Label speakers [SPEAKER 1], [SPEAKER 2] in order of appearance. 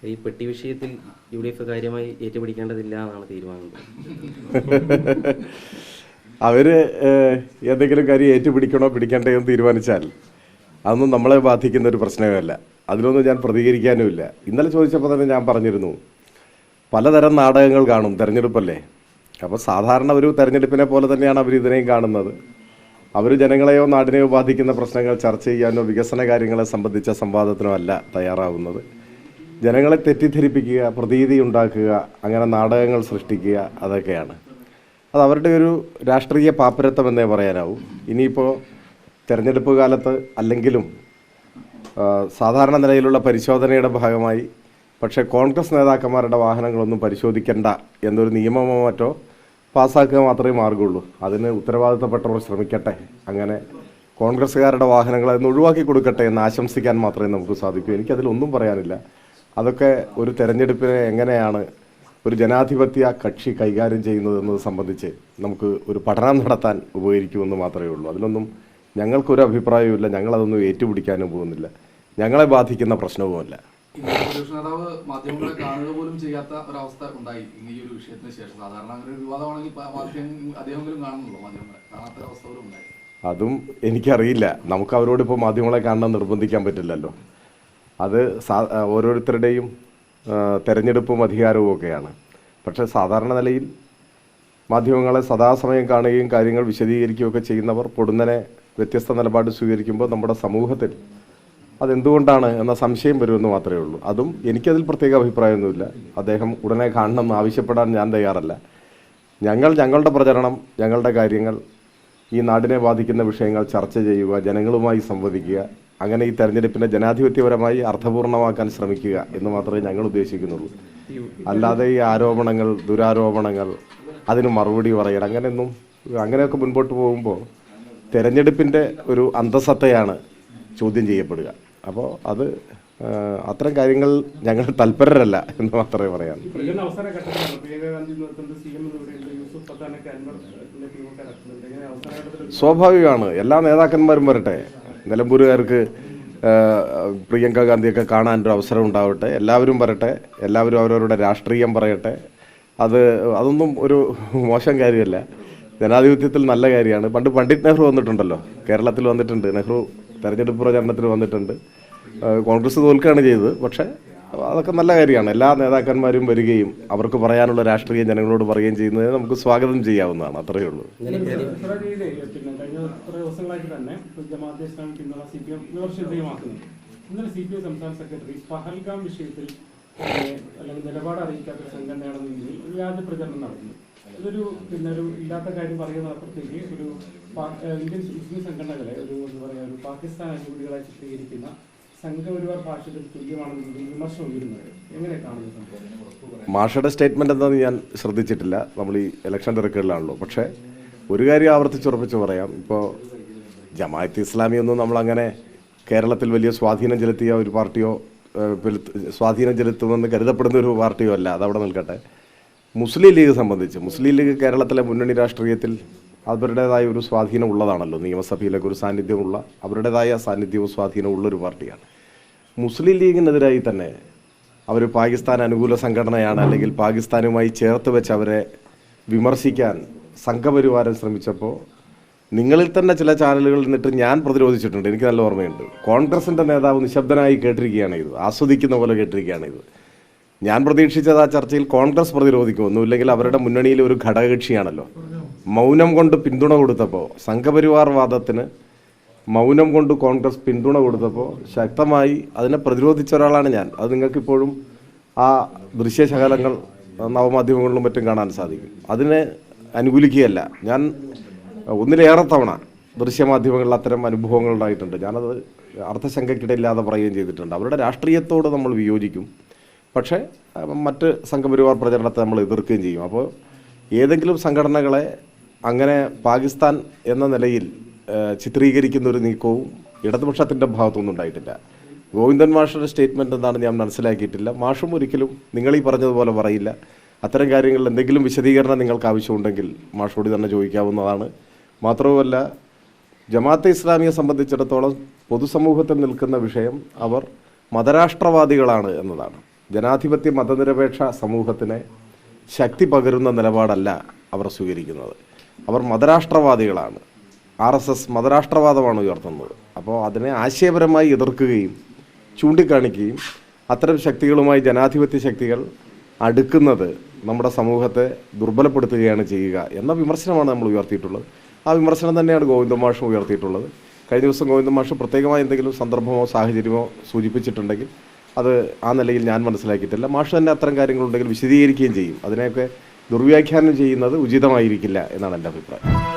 [SPEAKER 1] ഈ പെട്ടി വിഷയത്തിൽ UDF കാര്യമായി ഏറ്റുപിടിക്കേണ്ടതില്ല എന്നാണ് തീരുമാനം.
[SPEAKER 2] അവർ എന്തെങ്കിലും കാര്യം ഏറ്റുപിടിക്കണോ പിടിക്കണ്ടോ എന്ന് തീരുമാനിച്ചാൽ അതൊന്നും നമ്മളെ ബാധിക്കുന്ന ഒരു പ്രശ്നമല്ല. അതിലൊന്നും ഞാൻ പ്രതികരിക്കാനുമില്ല. ഇന്നലെ ചോദിച്ചപ്പോൾ തന്നെ ഞാൻ പറഞ്ഞിരുന്നു, പലതരം നാടകങ്ങൾ കാണും, തെരഞ്ഞെടുപ്പല്ലേ. അപ്പോൾ സാധാരണ ഒരു തെരഞ്ഞെടുപ്പിനെ പോലെ തന്നെയാണ് അവർ ഇതിനെയും കാണുന്നത്. അവർ ജനങ്ങളെയോ നാടിനെയോ ബാധിക്കുന്ന പ്രശ്നങ്ങൾ ചർച്ച ചെയ്യാനോ വികസന കാര്യങ്ങളെ സംബന്ധിച്ച സംവാദത്തിനോ അല്ല തയ്യാറാവുന്നത്. ജനങ്ങളെ തെറ്റിദ്ധരിപ്പിക്കുക, പ്രതീതി ഉണ്ടാക്കുക, അങ്ങനെ നാടകങ്ങൾ സൃഷ്ടിക്കുക, അതൊക്കെയാണ്. അത് അവരുടെ ഒരു രാഷ്ട്രീയ പാപ്പരത്വം എന്നേ പറയാനാവും. ഇനിയിപ്പോൾ തെരഞ്ഞെടുപ്പ് കാലത്ത് അല്ലെങ്കിലും സാധാരണ നിലയിലുള്ള പരിശോധനയുടെ ഭാഗമായി പക്ഷേ കോൺഗ്രസ് നേതാക്കന്മാരുടെ വാഹനങ്ങളൊന്നും പരിശോധിക്കേണ്ട എന്നൊരു നിയമമോ മറ്റോ പാസ്സാക്കുക മാത്രമേ മാർഗമുള്ളൂ. അതിന് ഉത്തരവാദിത്തപ്പെട്ടവർ ശ്രമിക്കട്ടെ, അങ്ങനെ കോൺഗ്രസ്സുകാരുടെ വാഹനങ്ങൾ അതിന് ഒഴിവാക്കി കൊടുക്കട്ടെ എന്ന് ആശംസിക്കാൻ മാത്രമേ നമുക്ക് സാധിക്കൂ. എനിക്കതിലൊന്നും പറയാനില്ല. അതൊക്കെ ഒരു തെരഞ്ഞെടുപ്പിനെ എങ്ങനെയാണ് ഒരു ജനാധിപത്യ കക്ഷി കൈകാര്യം ചെയ്യുന്നതെന്നത് സംബന്ധിച്ച് നമുക്ക് ഒരു പഠനം നടത്താൻ ഉപകരിക്കുമെന്ന് മാത്രമേ ഉള്ളൂ. അതിലൊന്നും ഞങ്ങൾക്കൊരു അഭിപ്രായവുമില്ല. ഞങ്ങളതൊന്നും ഏറ്റുപിടിക്കാനും പോകുന്നില്ല. ഞങ്ങളെ ബാധിക്കുന്ന പ്രശ്നവുമല്ല.
[SPEAKER 3] നേതാവ് മാധ്യമങ്ങളെ കാണുക പോലും ചെയ്യാത്ത ഒരവസ്ഥ ഉണ്ടായി ഈ ഒരു വിഷയത്തിന് ശേഷം. സാധാരണ അങ്ങനെ ഒരു വിവാദമാണെങ്കിൽ അദ്ദേഹമെങ്കിലും കാണുന്നുള്ളൂ, മാധ്യമങ്ങളെ കാണാത്ത അവസ്ഥ പോലും ഉണ്ടായി.
[SPEAKER 2] അതും എനിക്കറിയില്ല. നമുക്ക് അവരോടിപ്പോൾ മാധ്യമങ്ങളെ കാണാൻ നിർബന്ധിക്കാൻ പറ്റില്ലല്ലോ. അത് ഓരോരുത്തരുടെയും തെരഞ്ഞെടുപ്പും അധികാരവും ഒക്കെയാണ്. പക്ഷേ സാധാരണ നിലയിൽ മാധ്യമങ്ങളെ സദാസമയം കാണുകയും കാര്യങ്ങൾ വിശദീകരിക്കുകയൊക്കെ ചെയ്യുന്നവർ പൊടുന്നനെ വ്യത്യസ്ത നിലപാട് സ്വീകരിക്കുമ്പോൾ നമ്മുടെ സമൂഹത്തിൽ അതെന്തുകൊണ്ടാണ് എന്ന സംശയം വരുമെന്ന് മാത്രമേ ഉള്ളൂ. അതും എനിക്കതിൽ പ്രത്യേക അഭിപ്രായമൊന്നുമില്ല. അദ്ദേഹം ഉടനെ കാണണമെന്ന് ആവശ്യപ്പെടാൻ ഞാൻ തയ്യാറല്ല. ഞങ്ങളുടെ പ്രചരണം, ഞങ്ങളുടെ കാര്യങ്ങൾ, ഈ നാടിനെ ബാധിക്കുന്ന വിഷയങ്ങൾ ചർച്ച ചെയ്യുക, ജനങ്ങളുമായി സംവദിക്കുക, അങ്ങനെ ഈ തെരഞ്ഞെടുപ്പിനെ ജനാധിപത്യപരമായി അർത്ഥപൂർണമാക്കാൻ ശ്രമിക്കുക എന്ന് മാത്രമേ ഞങ്ങൾ ഉദ്ദേശിക്കുന്നുള്ളൂ. അല്ലാതെ ഈ ആരോപണങ്ങൾ, ദുരാരോപണങ്ങൾ, അതിന് മറുപടി പറയൽ, അങ്ങനെയൊക്കെ മുൻപോട്ട് പോകുമ്പോൾ തെരഞ്ഞെടുപ്പിൻ്റെ ഒരു അന്തസത്തയാണ് ചോദ്യം ചെയ്യപ്പെടുക. അപ്പോൾ അത് അത്തരം കാര്യങ്ങൾ ഞങ്ങൾ തൽപരരല്ല എന്ന് മാത്രമേ പറയാൻ. സ്വാഭാവികമാണ്, എല്ലാ നേതാക്കന്മാരും വരട്ടെ. നിലമ്പൂരുകാർക്ക് പ്രിയങ്ക ഗാന്ധിയൊക്കെ കാണാനൊരു അവസരം ഉണ്ടാവട്ടെ. എല്ലാവരും വരട്ടെ, എല്ലാവരും അവരവരുടെ രാഷ്ട്രീയം പറയട്ടെ. അതൊന്നും ഒരു മോശം കാര്യമല്ല. ജനാധിപത്യത്തിൽ നല്ല കാര്യമാണ്. പണ്ട് പണ്ഡിറ്റ് നെഹ്റു വന്നിട്ടുണ്ടല്ലോ, കേരളത്തിൽ വന്നിട്ടുണ്ട്. നെഹ്റു തെരഞ്ഞെടുപ്പ് പ്രചരണത്തിന് വന്നിട്ടുണ്ട്. കോൺഗ്രസ് തോൽക്കുകയാണ് ചെയ്തത്. പക്ഷേ അതൊക്കെ നല്ല കാര്യമാണ്. എല്ലാ നേതാക്കന്മാരും വരികയും അവർക്ക് പറയാനുള്ള രാഷ്ട്രീയം ജനങ്ങളോട് പറയുകയും ചെയ്യുന്നത് നമുക്ക് സ്വാഗതം ചെയ്യാവുന്നതാണ്. അത്രയേ ഉള്ളൂ.
[SPEAKER 4] സംസ്ഥാന സെക്രട്ടറി പഹൽഗാം വിഷയത്തിൽ അല്ലെങ്കിൽ നിലപാട് അറിയിക്കാത്ത സംഘടനയാണെന്നെങ്കിൽ വ്യാജ പ്രചരണം നടത്തുന്നു. ഇതൊരു ഒരു ഇല്ലാത്ത കാര്യം പറയുന്നതിനപ്പുറത്തേക്ക് ഒരു ഇന്ത്യൻ മുസ്ലിം സംഘടനകളെ ഒരു ഒരു പാകിസ്ഥാൻ അനുകൂലികളായി ചിത്രീകരിക്കുന്ന സംഘപരിവാർ ഭാഷയിൽ തുല്യമാണെന്നതിൽ വിമർശനം ഉയരുന്നത് എങ്ങനെ കാണുന്നത്?
[SPEAKER 2] മാഷയുടെ സ്റ്റേറ്റ്മെന്റ് എന്താണെന്ന് ഞാൻ ശ്രദ്ധിച്ചിട്ടില്ല. നമ്മൾ ഈ ഇലക്ഷൻ തിരക്കുകളിലാണല്ലോ. പക്ഷേ ഒരു കാര്യം ആവർത്തിച്ചുറപ്പിച്ച് പറയാം. ഇപ്പോൾ ജമാഅത്ത് ഇസ്ലാമി ഒന്നും നമ്മളങ്ങനെ കേരളത്തിൽ വലിയ സ്വാധീനം ചെലുത്തിയ ഒരു പാർട്ടിയോ സ്വാധീനം ചെലുത്തുമെന്ന് കരുതപ്പെടുന്ന ഒരു പാർട്ടിയോ അല്ല. അതവിടെ നിൽക്കട്ടെ. മുസ്ലിം ലീഗ് സംബന്ധിച്ച്, മുസ്ലിം ലീഗ് കേരളത്തിലെ മുന്നണി രാഷ്ട്രീയത്തിൽ അവരുടേതായ ഒരു സ്വാധീനം ഉള്ളതാണല്ലോ. നിയമസഭയിലൊക്കെ ഒരു സാന്നിധ്യമുള്ള, അവരുടേതായ സാന്നിധ്യവും സ്വാധീനവും ഉള്ളൊരു പാർട്ടിയാണ്. മുസ്ലിം ലീഗിനെതിരായി തന്നെ അവർ പാകിസ്ഥാൻ അനുകൂല സംഘടനയാണ്, അല്ലെങ്കിൽ പാകിസ്ഥാനുമായി ചേർത്ത് വെച്ച് അവരെ വിമർശിക്കാൻ സംഘപരിവാരം ശ്രമിച്ചപ്പോൾ നിങ്ങളിൽ തന്നെ ചില ചാനലുകളിൽ നിന്നിട്ട് ഞാൻ പ്രതിരോധിച്ചിട്ടുണ്ട്. എനിക്ക് നല്ല ഓർമ്മയുണ്ട്. കോൺഗ്രസിൻ്റെ നേതാവ് നിശബ്ദനായി കേട്ടിരിക്കുകയാണ് ഇത്, ആസ്വദിക്കുന്ന പോലെ കേട്ടിരിക്കുകയാണ് ഇത്. ഞാൻ പ്രതീക്ഷിച്ചത് ആ ചർച്ചയിൽ കോൺഗ്രസ് പ്രതിരോധിക്കും, ഒന്നുമില്ലെങ്കിൽ അവരുടെ മുന്നണിയിൽ ഒരു ഘടകകക്ഷിയാണല്ലോ. മൗനം കൊണ്ട് പിന്തുണ കൊടുത്തപ്പോൾ, സംഘപരിവാർ വാദത്തിന് മൗനം കൊണ്ട് കോൺഗ്രസ് പിന്തുണ കൊടുത്തപ്പോൾ ശക്തമായി അതിനെ പ്രതിരോധിച്ച ഒരാളാണ് ഞാൻ. അത് നിങ്ങൾക്കിപ്പോഴും ആ ദൃശ്യശകലങ്ങൾ നവമാധ്യമങ്ങളിലും മറ്റും കാണാൻ സാധിക്കും. അതിനെ അനുകൂലിക്കുകയല്ല. ഞാൻ ഒന്നിലേറെ തവണ ദൃശ്യമാധ്യമങ്ങളിൽ അത്തരം അനുഭവങ്ങൾ ഉണ്ടായിട്ടുണ്ട്. ഞാനത് അർത്ഥശങ്കയ്ക്കിടയില്ലാതെ പറയുകയും ചെയ്തിട്ടുണ്ട്. അവരുടെ രാഷ്ട്രീയത്തോട് നമ്മൾ വിയോജിക്കും, പക്ഷേ മറ്റ് സംഘപരിവാർ പ്രചരണത്തെ നമ്മൾ എതിർക്കുകയും ചെയ്യും. അപ്പോൾ ഏതെങ്കിലും സംഘടനകളെ അങ്ങനെ പാകിസ്ഥാൻ എന്ന നിലയിൽ ചിത്രീകരിക്കുന്ന ഒരു നീക്കവും ഇടതുപക്ഷത്തിൻ്റെ ഭാഗത്തുനിന്നും ഉണ്ടായിട്ടില്ല. ഗോവിന്ദൻ മാഷയുടെ സ്റ്റേറ്റ്മെൻറ്റ് എന്താണെന്ന് ഞാൻ മനസ്സിലാക്കിയിട്ടില്ല. മാഷും ഒരിക്കലും നിങ്ങളീ പറഞ്ഞതുപോലെ പറയില്ല. അത്തരം കാര്യങ്ങളിൽ എന്തെങ്കിലും വിശദീകരണം നിങ്ങൾക്ക് ആവശ്യമുണ്ടെങ്കിൽ മാഷോട് തന്നെ ചോദിക്കാവുന്നതാണ്. മാത്രവുമല്ല, ജമാഅത്തെ ഇസ്ലാമിയെ സംബന്ധിച്ചിടത്തോളം പൊതുസമൂഹത്തിൽ നിൽക്കുന്ന വിഷയം അവർ മതരാഷ്ട്രവാദികളാണ് എന്നതാണ്. ജനാധിപത്യ മതനിരപേക്ഷ സമൂഹത്തിന് ശക്തി പകരുന്ന നിലപാടല്ല അവർ സ്വീകരിക്കുന്നത്. അവർ മതരാഷ്ട്രവാദികളാണ്. RSS മതരാഷ്ട്രവാദമാണ് ഉയർത്തുന്നത്. അപ്പോൾ അതിനെ ആശയപരമായി എതിർക്കുകയും ചൂണ്ടിക്കാണിക്കുകയും അത്തരം ശക്തികളുമായി ജനാധിപത്യ ശക്തികൾ അടുക്കുന്നത് നമ്മുടെ സമൂഹത്തെ ദുർബലപ്പെടുത്തുകയാണ് ചെയ്യുക എന്ന വിമർശനമാണ് നമ്മൾ ഉയർത്തിയിട്ടുള്ളത്. ആ വിമർശനം തന്നെയാണ് ഗോവിന്ദ മാഷും ഉയർത്തിയിട്ടുള്ളത്. കഴിഞ്ഞ ദിവസം ഗോവിന്ദ മാഷ് പ്രത്യേകമായി എന്തെങ്കിലും സന്ദർഭമോ സാഹചര്യമോ സൂചിപ്പിച്ചിട്ടുണ്ടെങ്കിൽ അത് ആ നിലയിൽ ഞാൻ മനസ്സിലാക്കിയിട്ടില്ല. മാഷ് തന്നെ അത്തരം കാര്യങ്ങളുണ്ടെങ്കിൽ വിശദീകരിക്കുകയും ചെയ്യും. അതിനെയൊക്കെ ദുർവ്യാഖ്യാനം ചെയ്യുന്നത് ഉചിതമായിരിക്കില്ല എന്നാണ് എൻ്റെ അഭിപ്രായം.